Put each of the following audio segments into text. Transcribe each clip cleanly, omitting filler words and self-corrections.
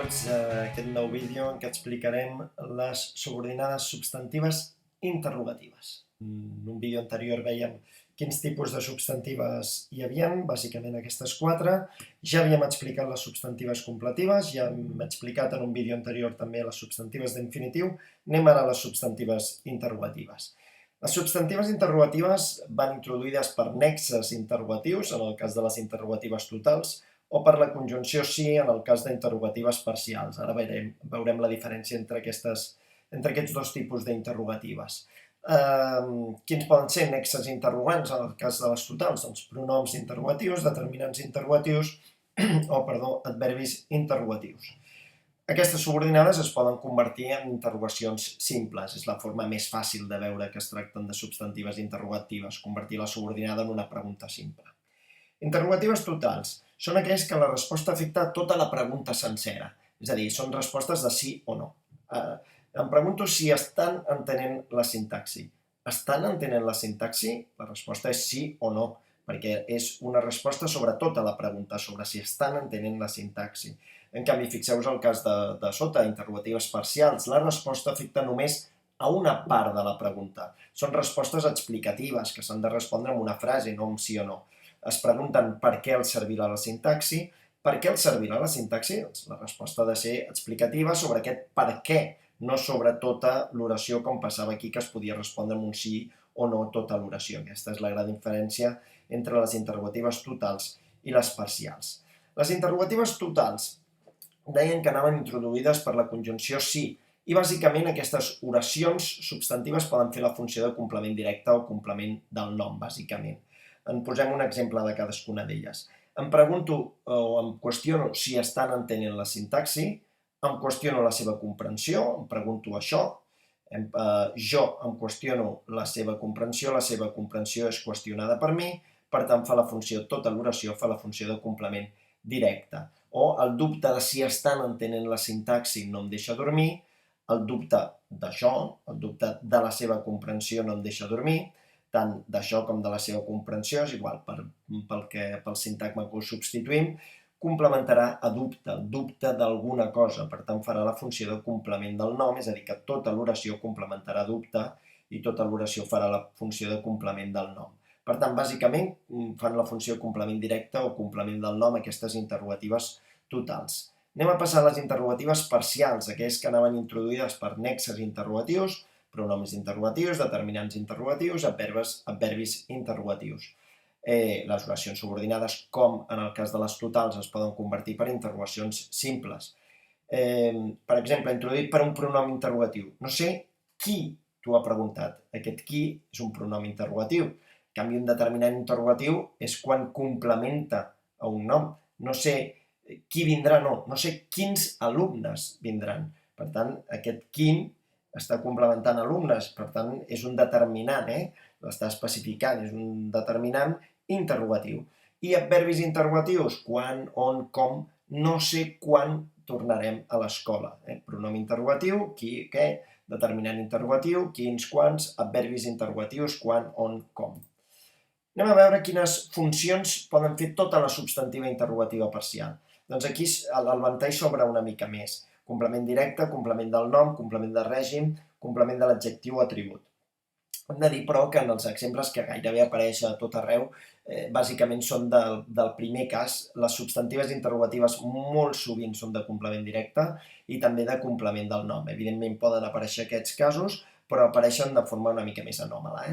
Benvinguts a aquest nou vídeo en què explicarem les subordinades substantives interrogatives. En un vídeo anterior vèiem quins tipus de substantives hi havia, bàsicament aquestes quatre. Ja havíem explicat les substantives completives, ja hem explicat en un vídeo anterior també les substantives d'infinitiu. Anem ara a les substantives interrogatives. Les substantives interrogatives van introduïdes per nexes interrogatius, en el cas de les interrogatives totals, o per la conjunció sí en el cas d'interrogatives parcials. Ara veurem la diferència entre aquests dos tipus d'interrogatives. Quins poden ser nexes interrogants en el cas de les totals? Doncs pronoms interrogatius, determinants interrogatius o, adverbis interrogatius. Aquestes subordinades es poden convertir en interrogacions simples. És la forma més fàcil de veure que es tracten de substantives interrogatives, convertir la subordinada en una pregunta simple. Interrogatives totals són aquells que la resposta afecta tota la pregunta sencera, és a dir, són respostes de sí o no. Em pregunto si estan entenent la sintaxi. Estan entenent la sintaxi? La resposta és sí o no, perquè és una resposta sobre tota la pregunta, sobre si estan entenent la sintaxi. En canvi, fixeu-vos el cas de sota, interrogatives parcials. La resposta afecta només a una part de la pregunta. Són respostes explicatives que s'han de respondre amb una frase, no amb sí o no. Es pregunten per què els servirà la sintaxi. Per què els servirà la sintaxi? La resposta ha de ser explicativa sobre aquest per què, no sobre tota l'oració com passava aquí, que es podia respondre amb un sí o no tota l'oració. Aquesta és la gran diferència entre les interrogatives totals i les parcials. Les interrogatives totals deien que anaven introduïdes per la conjunció sí, i bàsicament aquestes oracions substantives poden fer la funció de complement directe o complement del nom, bàsicament. En posem un exemple de cadascuna d'elles. Em pregunto o em qüestiono si estan entenent la sintaxi, em qüestiono la seva comprensió, em pregunto això, jo em qüestiono la seva comprensió és qüestionada per mi, per tant fa la funció, tota l'oració fa la funció de complement directe. O el dubte de si estan entenent la sintaxi no em deixa dormir, el dubte d'això, el dubte de la seva comprensió no em deixa dormir, tant d'això com de la seva comprensió, és igual, pel sintagma que ho substituïm, complementarà a dubte, el dubte d'alguna cosa, per tant farà la funció de complement del nom, és a dir, que tota l'oració complementarà dubte i tota l'oració farà la funció de complement del nom. Per tant, bàsicament, fan la funció complement directe o complement del nom aquestes interrogatives totals. Anem a passar a les interrogatives parcials, aquelles que anaven introduïdes per nexes interrogatius, pronoms interrogatius, determinants interrogatius, adverbis interrogatius. Les oracions subordinades, com en el cas de les totals, es poden convertir per interrogacions simples. Per exemple, introduït per un pronom interrogatiu. No sé qui t'ho ha preguntat. Aquest qui és un pronom interrogatiu. En canvi, un determinant interrogatiu és quan complementa a un nom. No sé qui vindrà, no sé quins alumnes vindran. Per tant, aquest quin està complementant alumnes, per tant, és un determinant, l'està especificant, és un determinant interrogatiu. I adverbis interrogatius, quan, on, com, no sé quan tornarem a l'escola. Pronom interrogatiu, qui, què, determinant interrogatiu, quins, quants, adverbis interrogatius, quan, on, com. Anem a veure quines funcions poden fer tota la substantiva interrogativa parcial. Doncs aquí el ventall s'obre una mica més. Complement directe, complement del nom, complement de règim, complement de l'adjectiu o atribut. Hem de dir, però, que en els exemples que gairebé apareixen a tot arreu, bàsicament són del primer cas. Les substantives interrogatives molt sovint són de complement directe i també de complement del nom. Evidentment poden aparèixer aquests casos, però apareixen de forma una mica més anòmala.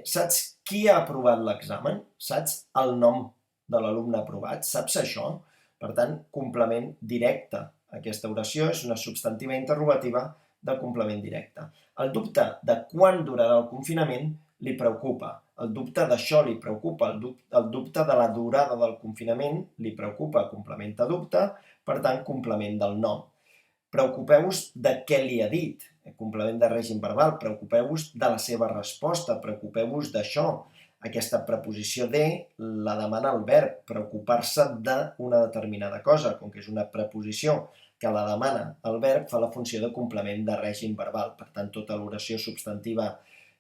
Saps qui ha aprovat l'examen? Saps el nom de l'alumne aprovat? Saps això? Per tant, complement directe. Aquesta oració és una substantiva interrogativa de complement directe. El dubte de quan durarà el confinament li preocupa. El dubte d'això li preocupa. El dubte de la durada del confinament li preocupa. Complementa dubte, per tant, complement del nom. Preocupeu-vos de què li ha dit. Complement de règim verbal. Preocupeu-vos de la seva resposta. Preocupeu-vos d'això. Aquesta preposició de la demana el verb, preocupar-se d'una determinada cosa, com que és una preposició que la demana el verb, fa la funció de complement de règim verbal. Per tant, tota l'oració substantiva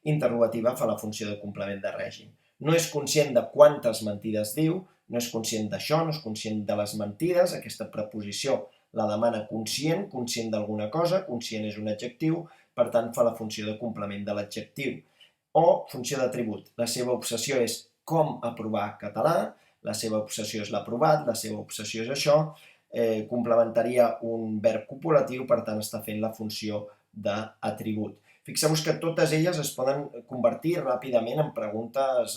interrogativa fa la funció de complement de règim. No és conscient de quantes mentides diu, no és conscient d'això, no és conscient de les mentides, aquesta preposició la demana conscient, conscient d'alguna cosa, conscient és un adjectiu, per tant fa la funció de complement de l'adjectiu. O funció d'atribut, la seva obsessió és com aprovar català, la seva obsessió és l'aprovat, la seva obsessió és això, complementaria un verb copulatiu, per tant està fent la funció d'atribut. Fixeu-vos que totes elles es poden convertir ràpidament en preguntes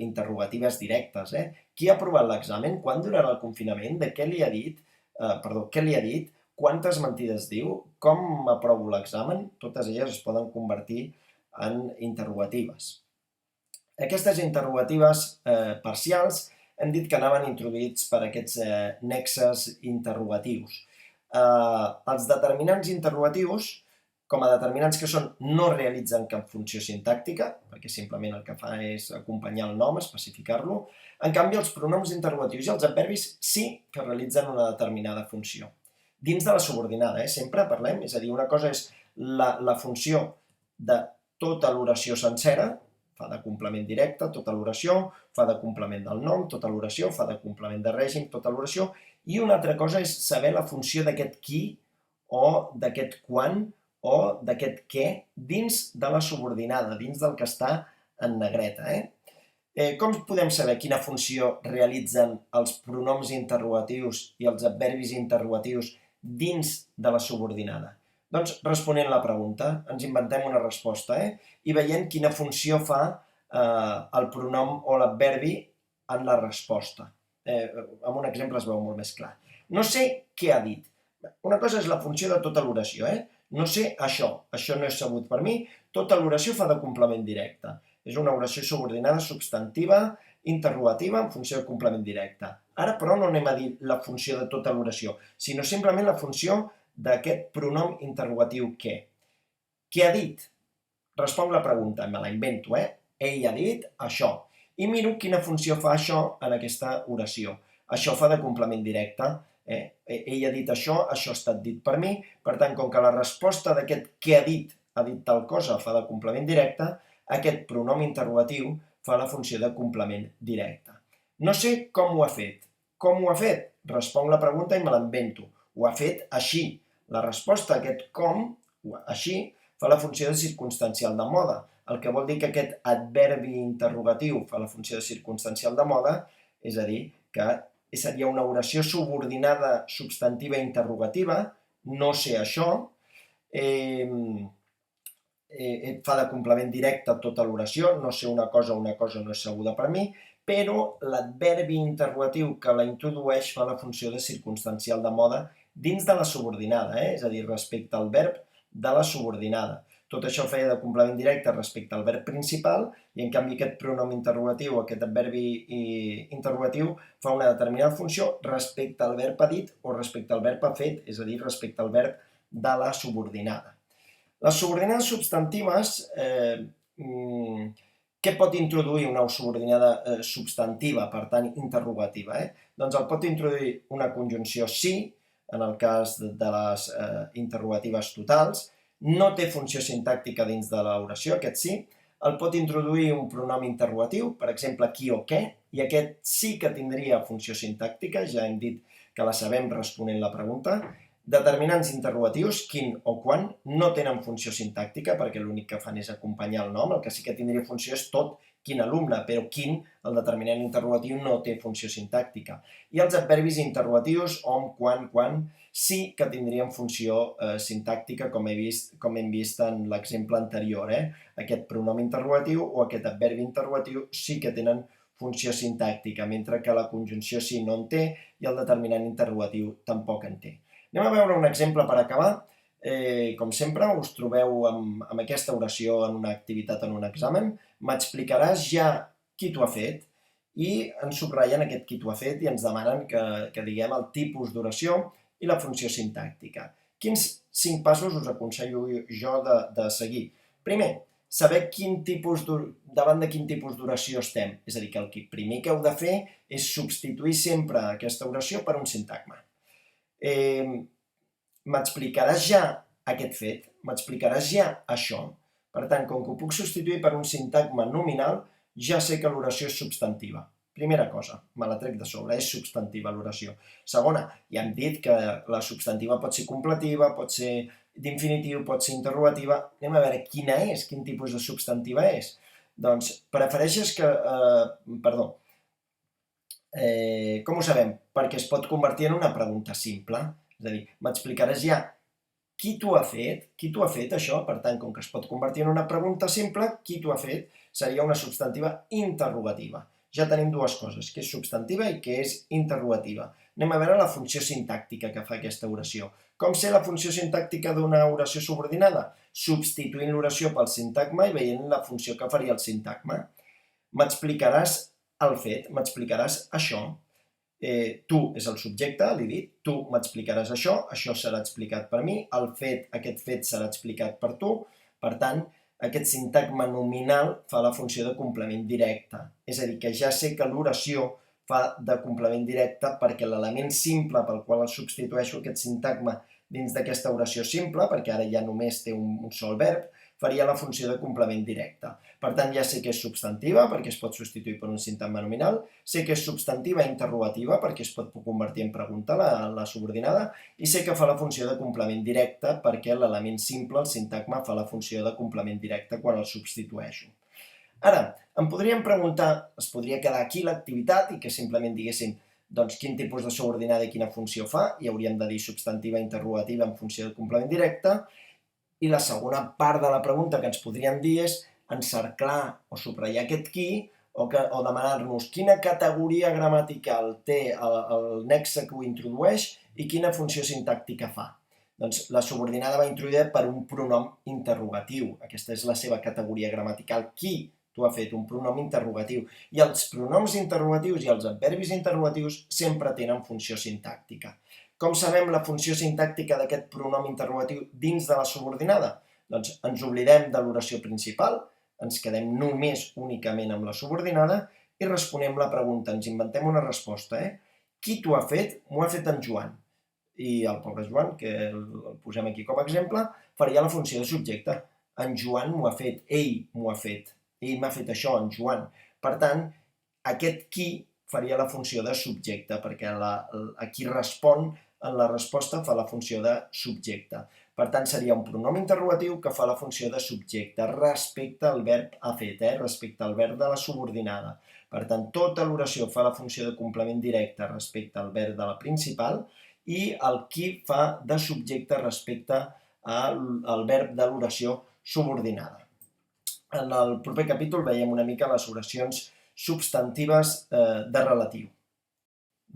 interrogatives directes. Qui ha aprovat l'examen? Quan durarà el confinament? De què li ha dit? Què li ha dit? Quantes mentides diu? Com aprovo l'examen? Totes elles es poden convertir en interrogatives. Aquestes interrogatives parcials hem dit que anaven introduïts per aquests nexes interrogatius. Els determinants interrogatius, com a determinants que són, no realitzen cap funció sintàctica, perquè simplement el que fa és acompanyar el nom, especificar-lo. En canvi, els pronoms interrogatius i els adverbis sí que realitzen una determinada funció. Dins de la subordinada, sempre parlem, és a dir, una cosa és la funció de tota l'oració sencera, fa de complement directe, tota l'oració, fa de complement del nom, tota l'oració, fa de complement de règim, tota l'oració, i una altra cosa és saber la funció d'aquest qui, o d'aquest quan, o d'aquest què, dins de la subordinada, dins del que està en negreta. Com podem saber quina funció realitzen els pronoms interrogatius i els adverbis interrogatius dins de la subordinada? Doncs responent la pregunta, ens inventem una resposta i veient quina funció fa el pronom o l'adverbi en la resposta. Amb un exemple es veu molt més clar. No sé què ha dit. Una cosa és la funció de tota l'oració. No sé això no és sabut per mi, tota l'oració fa de complement directe. És una oració subordinada substantiva, interrogativa en funció de complement directe. Ara, però, no anem a dir la funció de tota l'oració, sinó simplement la funció d'aquest pronom interrogatiu què. Què ha dit? Responc la pregunta, me la invento, Ell ha dit això. I miro quina funció fa això en aquesta oració. Això fa de complement directe. Ell ha dit això ha estat dit per mi, per tant, com que la resposta d'aquest què ha dit tal cosa, fa de complement directe, aquest pronom interrogatiu fa la funció de complement directe. No sé com ho ha fet. Com ho ha fet? Responc la pregunta i me la invento. Ho ha fet així. La resposta a aquest com, així, fa la funció de circumstancial de mode, el que vol dir que aquest adverbi interrogatiu fa la funció de circumstancial de mode, és a dir, que seria una oració subordinada substantiva interrogativa, no sé això, fa de complement directe tota l'oració, no sé una cosa no és sabuda per mi, però l'adverbi interrogatiu que la introdueix fa la funció de circumstancial de mode dins de la subordinada, és a dir, respecte al verb de la subordinada. Tot això feia de complement directe respecte al verb principal i en canvi aquest pronom interrogatiu, aquest adverbi interrogatiu, fa una determinada funció respecte al verb ha dit o respecte al verb ha fet, és a dir, respecte al verb de la subordinada. Les subordinades substantives, què pot introduir una subordinada substantiva, per tant, interrogativa? Doncs el pot introduir una conjunció sí, en el cas de les interrogatives totals, no té funció sintàctica dins de l'oració, aquest sí, el pot introduir un pronom interrogatiu, per exemple, qui o què, i aquest sí que tindria funció sintàctica, ja hem dit que la sabem responent la pregunta. Determinants interrogatius, quin o quan, no tenen funció sintàctica, perquè l'únic que fan és acompanyar el nom, el que sí que tindria funció és tot, quin alumne, però quin, el determinant interrogatiu, no té funció sintàctica. I els adverbis interrogatius, on, quan, sí que tindrien funció sintàctica, com hem vist en l'exemple anterior. Aquest pronom interrogatiu o aquest adverbi interrogatiu sí que tenen funció sintàctica, mentre que la conjunció sí no en té i el determinant interrogatiu tampoc en té. Anem a veure un exemple per acabar. Com sempre, us trobeu amb aquesta oració en una activitat, en un examen. M'explicaràs ja qui t'ho ha fet i ens subratllen aquest qui t'ho ha fet i ens demanen que diguem el tipus d'oració i la funció sintàctica. Quins 5 passos us aconsello jo de seguir? Primer, saber davant de quin tipus d'oració estem. És a dir, que el primer que heu de fer és substituir sempre aquesta oració per un sintagma. M'explicaràs ja aquest fet, m'explicaràs ja això. Per tant, com que ho puc substituir per un sintagma nominal, ja sé que l'oració és substantiva. Primera cosa, me la trec de sobre, és substantiva l'oració. Segona, ja hem dit que la substantiva pot ser completiva, pot ser d'infinitiu, pot ser interrogativa. Anem a veure quina és, quin tipus de substantiva és. Doncs prefereixes que... com ho sabem? Perquè es pot convertir en una pregunta simple. És a dir, m'explicaràs ja qui t'ho ha fet això? Per tant, com que es pot convertir en una pregunta simple, qui t'ho ha fet seria una substantiva interrogativa. Ja tenim dues coses, que és substantiva i que és interrogativa. Anem a veure la funció sintàctica que fa aquesta oració. Com sé la funció sintàctica d'una oració subordinada? Substituint l'oració pel sintagma i veient la funció que faria el sintagma. M'explicaràs el fet, m'explicaràs això. Tu és el subjecte, l'he dit, tu m'explicaràs això serà explicat per mi, aquest fet serà explicat per tu, per tant, aquest sintagma nominal fa la funció de complement directe. És a dir, que ja sé que l'oració fa de complement directe perquè l'element simple pel qual el substitueixo aquest sintagma dins d'aquesta oració simple, perquè ara ja només té un sol verb, faria la funció de complement directe. Per tant, ja sé que és substantiva, perquè es pot substituir per un sintagma nominal, sé que és substantiva interrogativa, perquè es pot convertir en pregunta la subordinada, i sé que fa la funció de complement directe, perquè l'element simple, el sintagma, fa la funció de complement directe quan el substitueixo. Ara, em podríem preguntar, es podria quedar aquí l'activitat i que simplement diguéssim doncs quin tipus de subordinada i quina funció fa, i hauríem de dir substantiva interrogativa en funció de complement directe, i la segona part de la pregunta que ens podríem dir és encerclar o subratllar aquest qui o demanar-nos quina categoria gramatical té el nexe que ho introdueix i quina funció sintàctica fa. Doncs la subordinada va introduïda per un pronom interrogatiu. Aquesta és la seva categoria gramatical. Qui t'ho ha fet? Un pronom interrogatiu. I els pronoms interrogatius i els adverbis interrogatius sempre tenen funció sintàctica. Com sabem la funció sintàctica d'aquest pronom interrogatiu dins de la subordinada? Doncs ens oblidem de l'oració principal, ens quedem només únicament amb la subordinada i responem la pregunta, ens inventem una resposta. Qui t'ho ha fet? M'ho ha fet en Joan. I el pobre Joan, que el posem aquí com a exemple, faria la funció de subjecte. En Joan m'ho ha fet, ell m'ho ha fet. Ell m'ha fet això, en Joan. Per tant, aquest qui faria la funció de subjecte, perquè a qui respon en la resposta fa la funció de subjecte. Per tant, seria un pronom interrogatiu que fa la funció de subjecte respecte al verb ha fet, respecte al verb de la subordinada. Per tant, tota l'oració fa la funció de complement directe respecte al verb de la principal i el qui fa de subjecte respecte al verb de l'oració subordinada. En el proper capítol veiem una mica les oracions substantives de relatiu.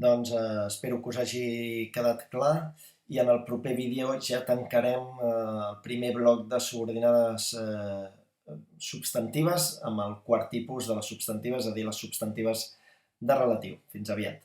Doncs espero que us hagi quedat clar i en el proper vídeo ja tancarem el primer bloc de subordinades substantives amb el quart tipus de les substantives, és a dir, les substantives de relatiu. Fins aviat.